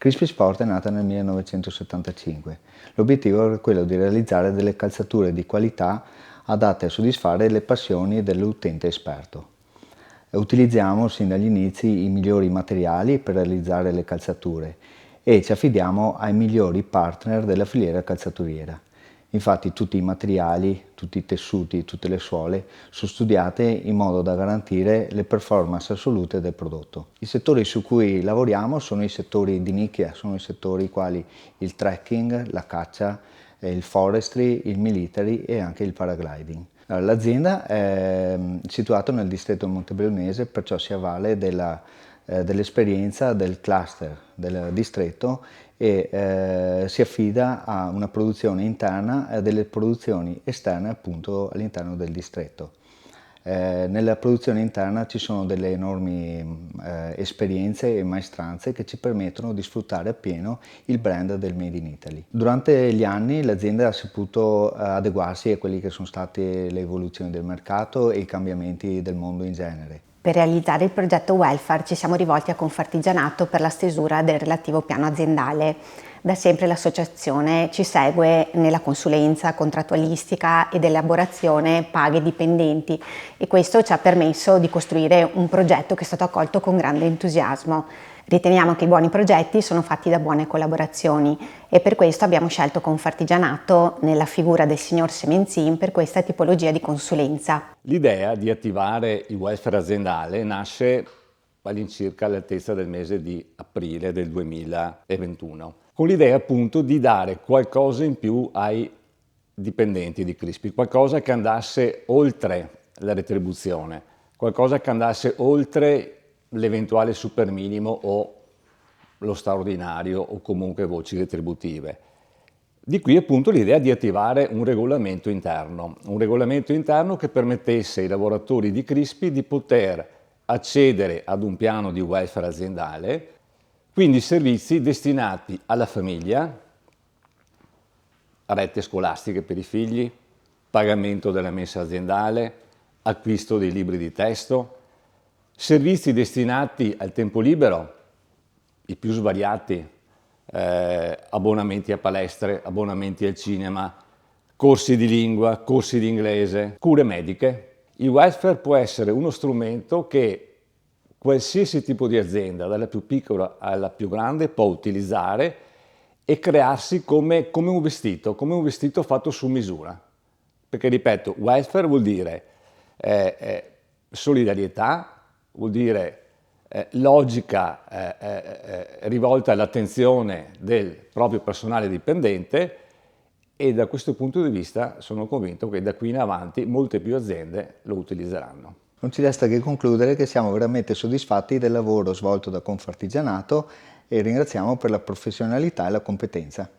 Crispy Sport è nata nel 1975. L'obiettivo era quello di realizzare delle calzature di qualità adatte a soddisfare le passioni dell'utente esperto. Utilizziamo sin dagli inizi i migliori materiali per realizzare le calzature e ci affidiamo ai migliori partner della filiera calzaturiera. Infatti tutti i materiali, tutti i tessuti, tutte le suole sono studiate in modo da garantire le performance assolute del prodotto. I settori su cui lavoriamo sono i settori di nicchia, sono i settori quali il trekking, la caccia, il forestry, il military e anche il paragliding. L'azienda è situata nel distretto montebellunese, perciò si avvale dell'esperienza del cluster del distretto e si affida a una produzione interna e a delle produzioni esterne appunto all'interno del distretto. Nella produzione interna ci sono delle enormi esperienze e maestranze che ci permettono di sfruttare appieno il brand del Made in Italy. Durante gli anni l'azienda ha saputo adeguarsi a quelli che sono state le evoluzioni del mercato e i cambiamenti del mondo in genere. Per realizzare il progetto Welfare ci siamo rivolti a Confartigianato per la stesura del relativo piano aziendale. Da sempre l'associazione ci segue nella consulenza contrattualistica ed elaborazione paghe dipendenti e questo ci ha permesso di costruire un progetto che è stato accolto con grande entusiasmo. Riteniamo che i buoni progetti sono fatti da buone collaborazioni e per questo abbiamo scelto Confartigianato nella figura del signor Semenzin per questa tipologia di consulenza. L'idea di attivare il welfare aziendale nasce all'incirca all'altezza del mese di aprile del 2021, con l'idea appunto di dare qualcosa in più ai dipendenti di Crispy, qualcosa che andasse oltre la retribuzione, qualcosa che andasse oltre l'eventuale super minimo o lo straordinario o comunque voci retributive. Di qui appunto l'idea di attivare un regolamento interno che permettesse ai lavoratori di Crispy di poter accedere ad un piano di welfare aziendale, quindi servizi destinati alla famiglia, rette scolastiche per i figli, pagamento della mensa aziendale, acquisto dei libri di testo, servizi destinati al tempo libero, i più svariati, abbonamenti a palestre, abbonamenti al cinema, corsi di lingua, corsi di inglese, cure mediche. Il welfare può essere uno strumento che qualsiasi tipo di azienda, dalla più piccola alla più grande, può utilizzare e crearsi come un vestito fatto su misura. Perché, ripeto, welfare vuol dire solidarietà, vuol dire logica rivolta all'attenzione del proprio personale dipendente e da questo punto di vista sono convinto che da qui in avanti molte più aziende lo utilizzeranno. Non ci resta che concludere che siamo veramente soddisfatti del lavoro svolto da Confartigianato e ringraziamo per la professionalità e la competenza.